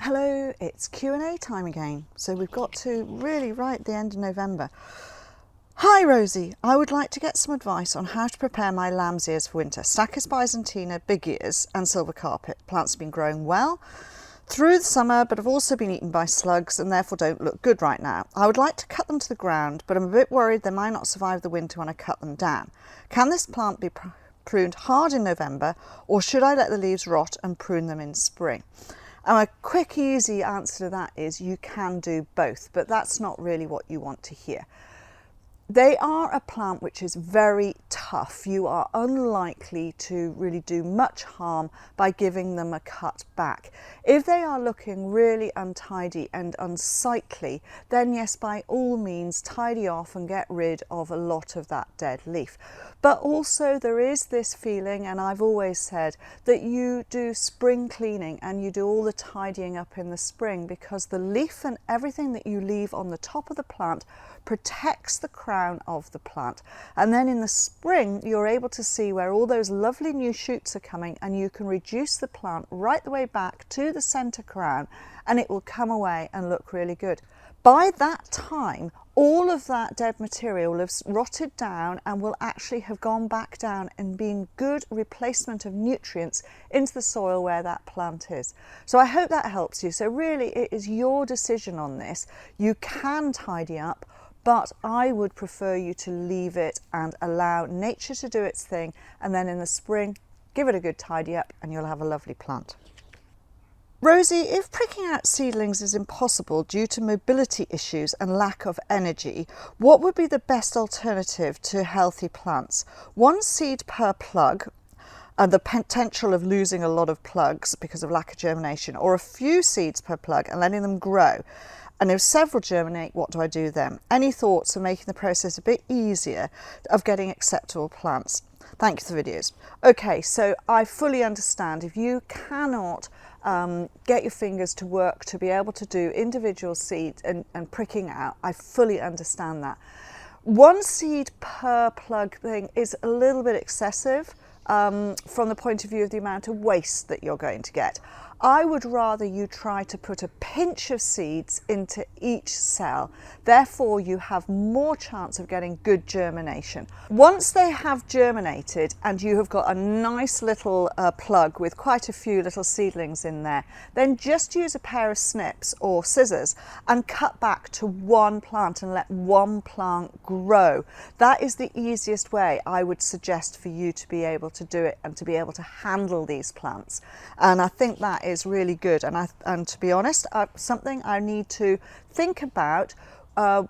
Hello, it's Q&A time again. So we've got to really right at the end of November. Hi Rosie, I would like to get some advice on how to prepare my lamb's ears for winter. Stachys byzantina, big ears and silver carpet. Plants have been growing well through the summer, but have also been eaten by slugs and therefore don't look good right now. I would like to cut them to the ground, but I'm a bit worried they might not survive the winter when I cut them down. Can this plant be pruned hard in November, or should I let the leaves rot and prune them in spring? And a quick, easy answer to that is you can do both, but that's not really what you want to hear. They are a plant which is very tough. You are unlikely to really do much harm by giving them a cut back. If they are looking really untidy and unsightly, then yes, by all means, tidy off and get rid of a lot of that dead leaf. But also there is this feeling, and I've always said, that you do spring cleaning and you do all the tidying up in the spring, because the leaf and everything that you leave on the top of the plant protects the crown of the plant, and then in the spring you're able to see where all those lovely new shoots are coming, and you can reduce the plant right the way back to the center crown and it will come away and look really good. By that time all of that dead material will have rotted down and will actually have gone back down and been good replacement of nutrients into the soil where that plant is. So I hope that helps you. So really it is your decision on this. You can tidy up, but I would prefer you to leave it and allow nature to do its thing, and then in the spring give it a good tidy up and you'll have a lovely plant. Rosie, if pricking out seedlings is impossible due to mobility issues and lack of energy, what would be the best alternative to healthy plants? One seed per plug, and the potential of losing a lot of plugs because of lack of germination, or a few seeds per plug and letting them grow? And if several germinate, what do I do then? Any thoughts of making the process a bit easier of getting acceptable plants? Thank you for the videos. Okay, so I fully understand if you cannot get your fingers to work to be able to do individual seeds and pricking out. I fully understand that. One seed per plug thing is a little bit excessive from the point of view of the amount of waste that you're going to get. I would rather you try to put a pinch of seeds into each cell. Therefore, you have more chance of getting good germination. Once they have germinated and you have got a nice little plug with quite a few little seedlings in there, then just use a pair of snips or scissors and cut back to one plant and let one plant grow. That is the easiest way I would suggest for you to be able to do it and to be able to handle these plants. And I think that is really good, and to be honest, something I need to think about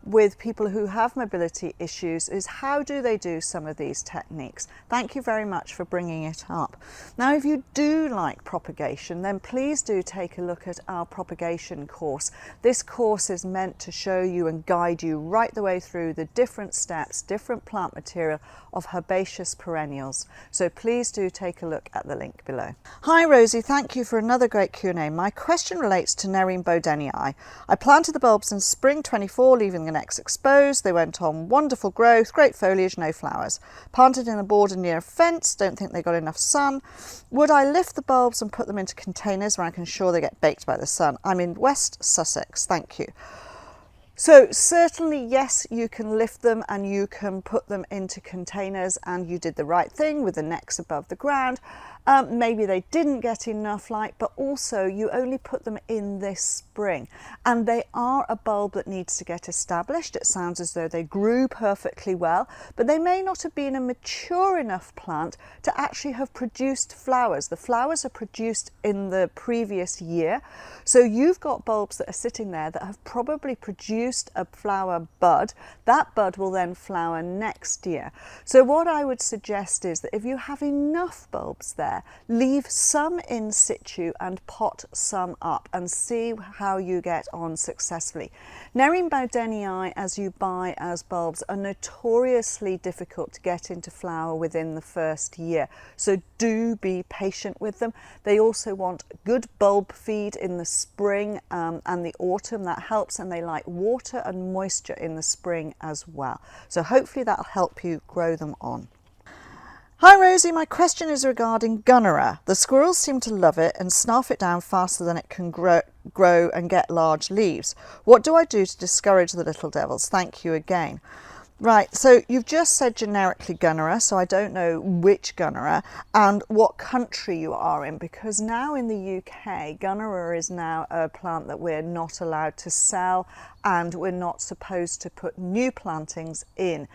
with people who have mobility issues is how do they do some of these techniques. Thank you very much for bringing it up. Now, if you do like propagation, then please do take a look at our propagation course. This course is meant to show you and guide you right the way through the different steps, different plant material of herbaceous perennials. So please do take a look at the link below. Hi Rosie, thank you for another great Q&A. My question relates to Nerine bodenii. I planted the bulbs in spring 24, leaving the necks exposed. They went on wonderful growth, great foliage, no flowers. Planted in a border near a fence, don't think they got enough sun. Would I lift the bulbs and put them into containers where I can ensure they get baked by the sun? I'm in West Sussex, thank you. So certainly, yes, you can lift them and you can put them into containers, and you did the right thing with the necks above the ground. Maybe they didn't get enough light, but also you only put them in this spring, and they are a bulb that needs to get established. It sounds as though they grew perfectly well, but they may not have been a mature enough plant to actually have produced flowers. The flowers are produced in the previous year, so you've got bulbs that are sitting there that have probably produced a flower bud. That bud will then flower next year. So what I would suggest is that if you have enough bulbs there, leave some in situ and pot some up and see how you get on successfully. Nerine bodenii, as you buy as bulbs, are notoriously difficult to get into flower within the first year, so do be patient with them. They also want good bulb feed in the spring and the autumn. That helps, and they like water and moisture in the spring as well. So hopefully that'll help you grow them on. Hi Rosie, my question is regarding Gaura. The squirrels seem to love it and snarf it down faster than it can grow and get large leaves. What do I do to discourage the little devils? Thank you again. Right, so you've just said generically Gaura, so I don't know which Gaura and what country you are in, because now in the UK, Gaura is now a plant that we're not allowed to sell and we're not supposed to put new plantings in.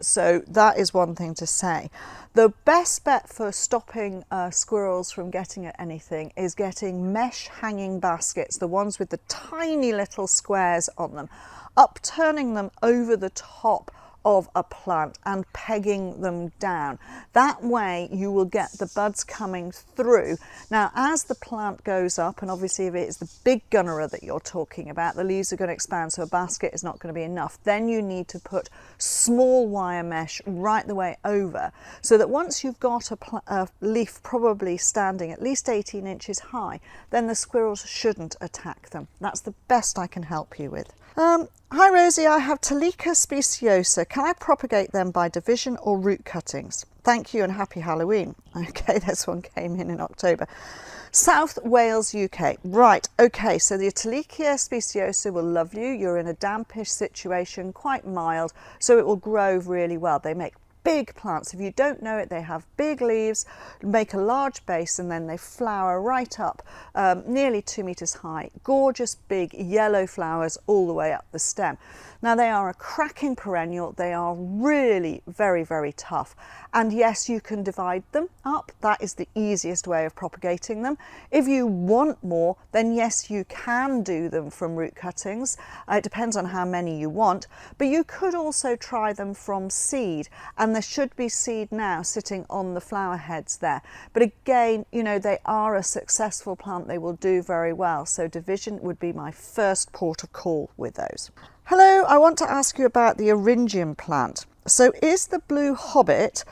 So that is one thing to say. The best bet for stopping squirrels from getting at anything is getting mesh hanging baskets, the ones with the tiny little squares on them, upturning them over the top of a plant and pegging them down. That way you will get the buds coming through. Now as the plant goes up, and obviously if it's the big Gaura that you're talking about, the leaves are going to expand, so a basket is not going to be enough. Then you need to put small wire mesh right the way over, so that once you've got a leaf probably standing at least 18 inches high, then the squirrels shouldn't attack them. That's the best I can help you with. Hi Rosie, I have Talica speciosa. Can I propagate them by division or root cuttings? Thank you and happy Halloween. Okay, this one came in October. South Wales, UK. Right, okay, so the Talica speciosa will love you. You're in a dampish situation, quite mild, so it will grow really well. They make big plants. If you don't know it, they have big leaves, make a large base, and then they flower right up, nearly 2 meters high. Gorgeous big yellow flowers all the way up the stem. Now they are a cracking perennial. They are really very, very tough. And yes, you can divide them up. That is the easiest way of propagating them. If you want more, then yes, you can do them from root cuttings. It depends on how many you want, but you could also try them from seed, and there should be seed now sitting on the flower heads there. But again, you know, they are a successful plant. They will do very well. So division would be my first port of call with those. Hello, I want to ask you about the Eryngium plant. So is the blue hobbit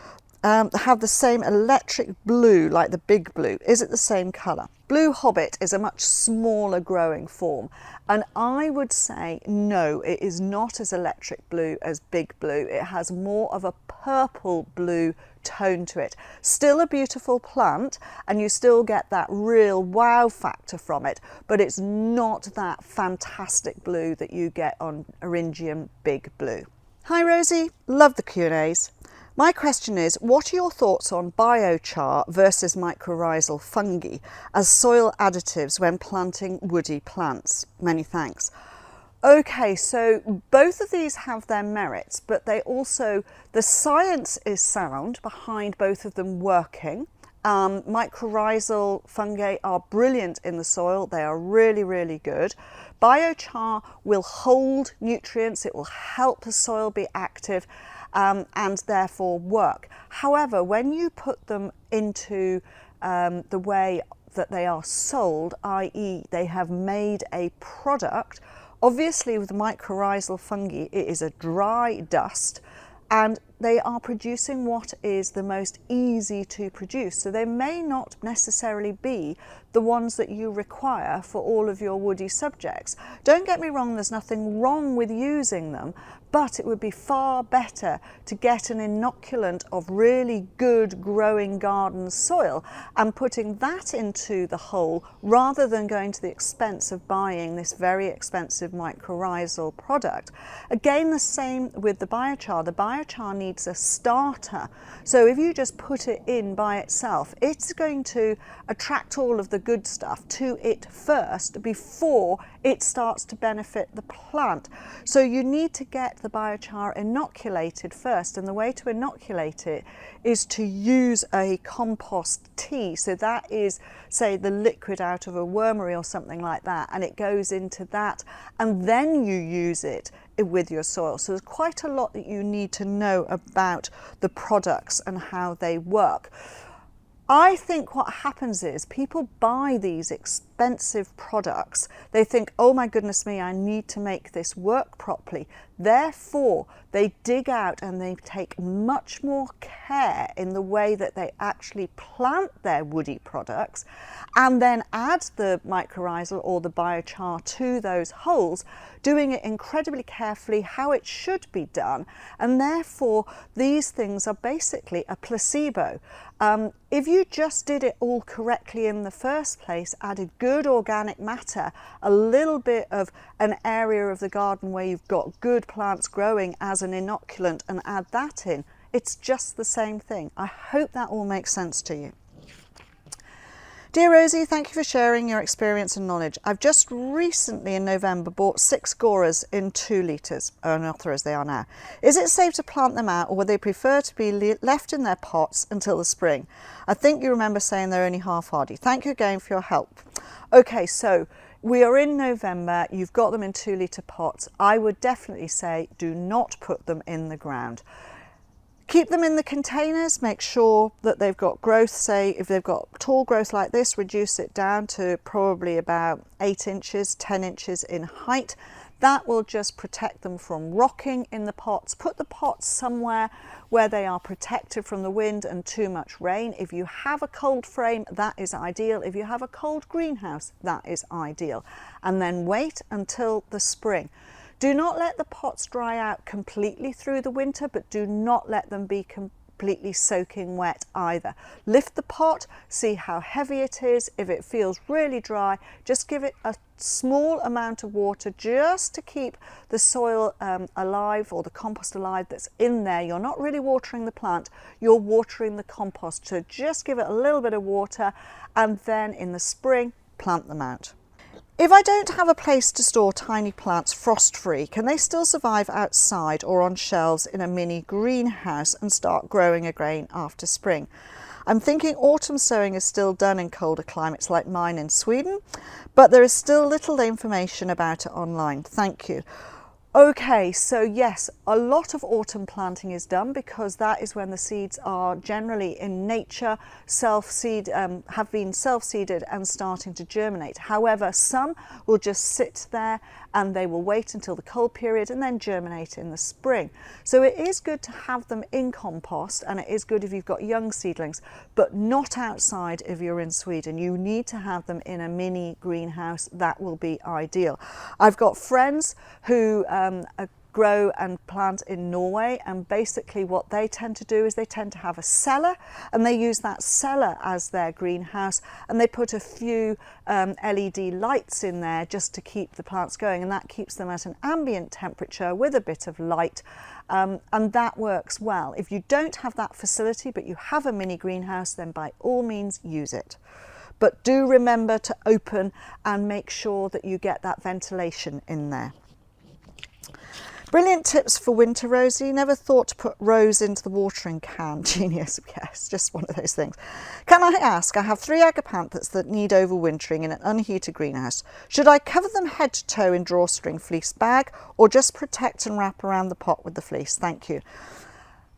have the same electric blue like the big blue? Is it the same colour? Blue hobbit is a much smaller growing form, and I would say no, it is not as electric blue as big blue. It has more of a purple blue tone to it. Still a beautiful plant, and you still get that real wow factor from it, but it's not that fantastic blue that you get on Eryngium big blue. Hi Rosie, love the Q&As. My question is, what are your thoughts on biochar versus mycorrhizal fungi as soil additives when planting woody plants? Many thanks. Okay, so both of these have their merits, but they also, the science is sound behind both of them working. Mycorrhizal fungi are brilliant in the soil. They are really, really good. Biochar will hold nutrients. It will help the soil be active and therefore work. However, when you put them into the way that they are sold, i.e. they have made a product, obviously with mycorrhizal fungi, it is a dry dust, and they are producing what is the most easy to produce. So they may not necessarily be the ones that you require for all of your woody subjects. Don't get me wrong, there's nothing wrong with using them, but it would be far better to get an inoculant of really good growing garden soil and putting that into the hole rather than going to the expense of buying this very expensive mycorrhizal product. Again, the same with the biochar. The biochar needs a starter. So if you just put it in by itself, it's going to attract all of the good stuff to it first before it starts to benefit the plant. So you need to get the biochar inoculated first, and the way to inoculate it is to use a compost tea. So that is, say, the liquid out of a wormery or something like that, and it goes into that, and then you use it with your soil. So there's quite a lot that you need to know about the products and how they work. I think what happens is people buy these expensive expensive products. They think, oh my goodness me, I need to make this work properly. Therefore, they dig out and they take much more care in the way that they actually plant their woody products and then add the mycorrhizal or the biochar to those holes, doing it incredibly carefully how it should be done. And therefore, these things are basically a placebo. If you just did it all correctly in the first place, added good organic matter, a little bit of an area of the garden where you've got good plants growing as an inoculant and add that in, it's just the same thing. I hope that all makes sense to you. Dear Rosie, thank you for sharing your experience and knowledge. I've just recently in November bought 6 Gauras in 2 litres, ornamental as they are now. Is it safe to plant them out, or would they prefer to be left in their pots until the spring? I think you remember saying they're only half hardy. Thank you again for your help. Okay, so we are in November, you've got them in 2 litre pots. I would definitely say do not put them in the ground. Keep them in the containers, make sure that they've got growth. Say if they've got tall growth like this, reduce it down to probably about 8 inches, 10 inches in height. That will just protect them from rocking in the pots. Put the pots somewhere where they are protected from the wind and too much rain. If you have a cold frame, that is ideal. If you have a cold greenhouse, that is ideal. And then wait until the spring. Do not let the pots dry out completely through the winter, but do not let them be completely soaking wet either. Lift the pot, see how heavy it is. If it feels really dry, just give it a small amount of water just to keep the soil alive, or the compost alive that's in there. You're not really watering the plant, you're watering the compost. So just give it a little bit of water, and then in the spring, plant them out. If I don't have a place to store tiny plants frost-free, can they still survive outside or on shelves in a mini greenhouse and start growing again after spring? I'm thinking autumn sowing is still done in colder climates like mine in Sweden, but there is still little information about it online. Thank you. Okay, so yes, a lot of autumn planting is done because that is when the seeds are generally in nature, have been self-seeded and starting to germinate. However, some will just sit there and they will wait until the cold period and then germinate in the spring. So it is good to have them in compost, and it is good if you've got young seedlings, but not outside if you're in Sweden. You need to have them in a mini greenhouse. That will be ideal. I've got friends who grow and plant in Norway, and basically what they tend to do is they tend to have a cellar, and they use that cellar as their greenhouse, and they put a few LED lights in there just to keep the plants going, and that keeps them at an ambient temperature with a bit of light, and that works well. If you don't have that facility but you have a mini greenhouse, then by all means use it. But do remember to open and make sure that you get that ventilation in there. Brilliant tips for winter, Rosie. Never thought to put rose into the watering can. Genius. Yes, just one of those things. Can I ask, I have 3 agapanthus that need overwintering in an unheated greenhouse. Should I cover them head to toe in drawstring fleece bag, or just protect and wrap around the pot with the fleece? Thank you.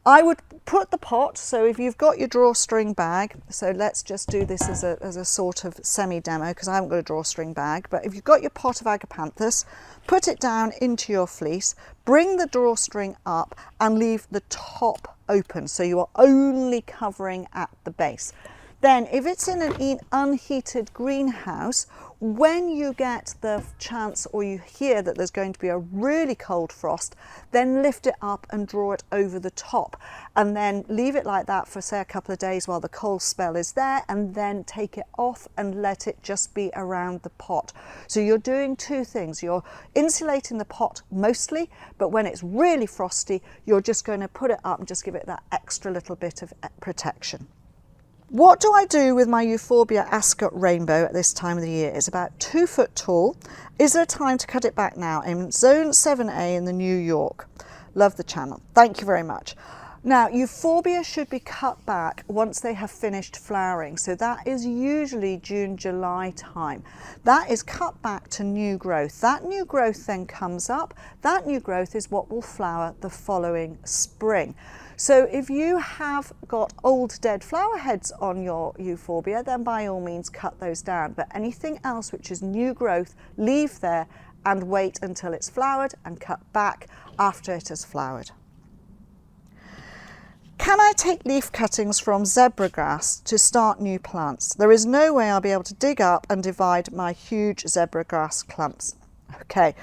I would put the pot, so if you've got your drawstring bag, so let's just do this as a sort of semi-demo because I haven't got a drawstring bag, but if you've got your pot of agapanthus, put it down into your fleece, bring the drawstring up and leave the top open, so you are only covering at the base. Then if it's in an unheated greenhouse, when you get the chance or you hear that there's going to be a really cold frost, then lift it up and draw it over the top, and then leave it like that for say a couple of days while the cold spell is there, and then take it off and let it just be around the pot. So you're doing 2 things. You're insulating the pot mostly, but when it's really frosty, you're just going to put it up and just give it that extra little bit of protection. What do I do with my Euphorbia ascot rainbow at this time of the year? It's about 2 foot tall. Is there time to cut it back now? I'm in zone 7A in the New York. Love the channel. Thank you very much. Now, Euphorbia should be cut back once they have finished flowering. So that is usually June, July time. That is cut back to new growth. That new growth then comes up. That new growth is what will flower the following spring. So if you have got old dead flower heads on your Euphorbia, then by all means cut those down. But anything else which is new growth, leave there and wait until it's flowered and cut back after it has flowered. Can I take leaf cuttings from zebra grass to start new plants? There is no way I'll be able to dig up and divide my huge zebra grass clumps. Okay,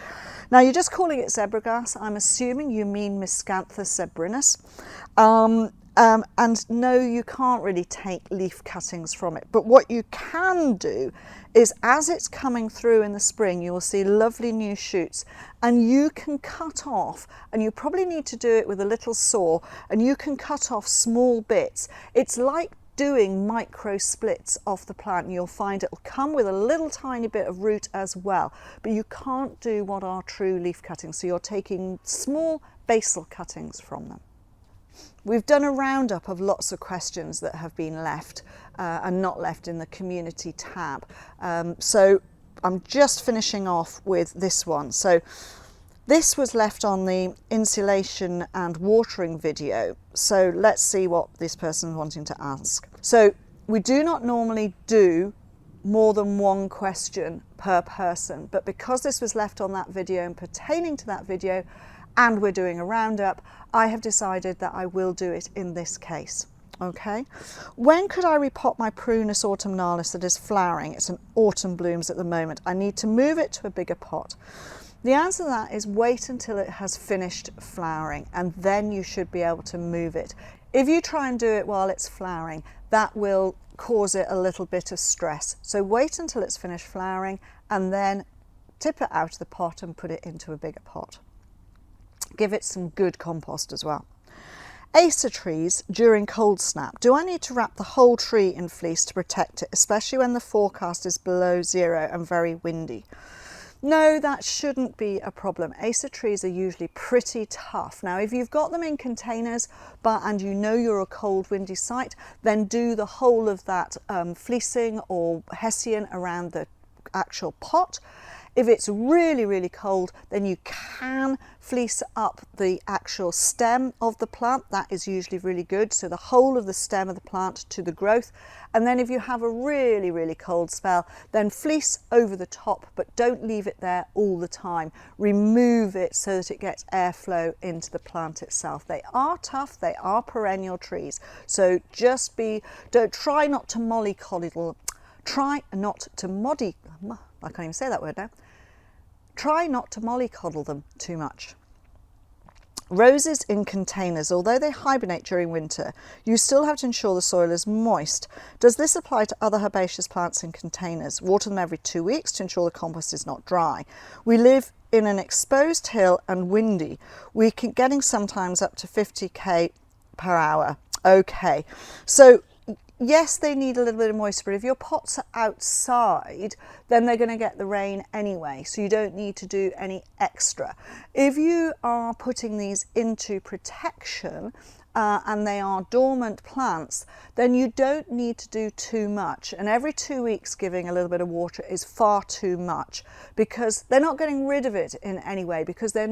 now you're just calling it zebra grass. I'm assuming you mean Miscanthus zebrinus. And no, you can't really take leaf cuttings from it. But what you can do is, as it's coming through in the spring, you will see lovely new shoots, and you can cut off, and you probably need to do it with a little saw, and you can cut off small bits. It's like doing micro splits off the plant, and you'll find it'll come with a little tiny bit of root as well, but you can't do what are true leaf cuttings. So you're taking small basal cuttings from them. We've done a roundup of lots of questions that have been left and not left in the community tab. So I'm just finishing off with this one. So this was left on the insulation and watering video. So let's see what this person is wanting to ask. So we do not normally do more than one question per person, but because this was left on that video and pertaining to that video, and we're doing a roundup, I have decided that I will do it in this case. Okay, when could I repot my Prunus autumnalis that is flowering? It's an autumn blooms at the moment. I need to move it to a bigger pot. The answer to that is wait until it has finished flowering, and then you should be able to move it. If you try and do it while it's flowering, that will cause it a little bit of stress. So wait until it's finished flowering and then tip it out of the pot and put it into a bigger pot. Give it some good compost as well. Acer trees during cold snap. Do I need to wrap the whole tree in fleece to protect it, especially when the forecast is below zero and very windy? No, that shouldn't be a problem. Acer trees are usually pretty tough. Now, if you've got them in containers and you know you're a cold, windy site, then do the whole of that fleecing or hessian around the actual pot. If it's really, really cold, then you can fleece up the actual stem of the plant. That is usually really good. So the whole of the stem of the plant to the growth. And then if you have a really, really cold spell, then fleece over the top, but don't leave it there all the time. Remove it so that it gets airflow into the plant itself. They are tough, they are perennial trees. So just try not to mollycoddle. Try not to I can't even say that word now. Try not to mollycoddle them too much. Roses in containers. Although they hibernate during winter, you still have to ensure the soil is moist. Does this apply to other herbaceous plants in containers? Water them every 2 weeks to ensure the compost is not dry. We live in an exposed hill and windy. We're getting sometimes up to 50 km per hour. Okay, so yes, they need a little bit of moisture, but if your pots are outside, then they're going to get the rain anyway, so you don't need to do any extra. If you are putting these into protection and they are dormant plants, then you don't need to do too much. And every 2 weeks giving a little bit of water is far too much, because they're not getting rid of it in any way, because they're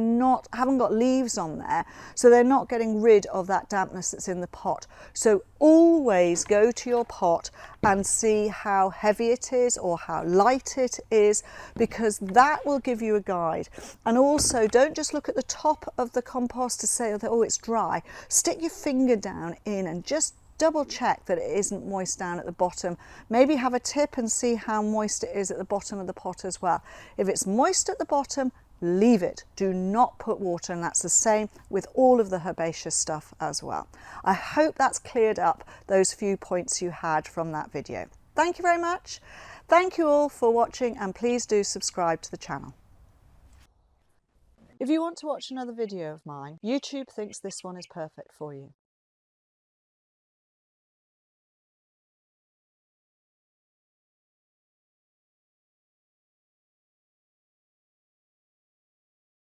haven't got leaves on there, so they're not getting rid of that dampness that's in the pot. So always go to your pot and see how heavy it is or how light it is, because that will give you a guide. And also, don't just look at the top of the compost to say, oh, it's dry. Stick your finger down in and just double check that it isn't moist down at the bottom. Maybe have a tip and see how moist it is at the bottom of the pot as well. If it's moist at the bottom, leave it. Do not put water, and that's the same with all of the herbaceous stuff as well. I hope that's cleared up those few points you had from that video. Thank you very much. Thank you all for watching, and please do subscribe to the channel. If you want to watch another video of mine, YouTube thinks this one is perfect for you.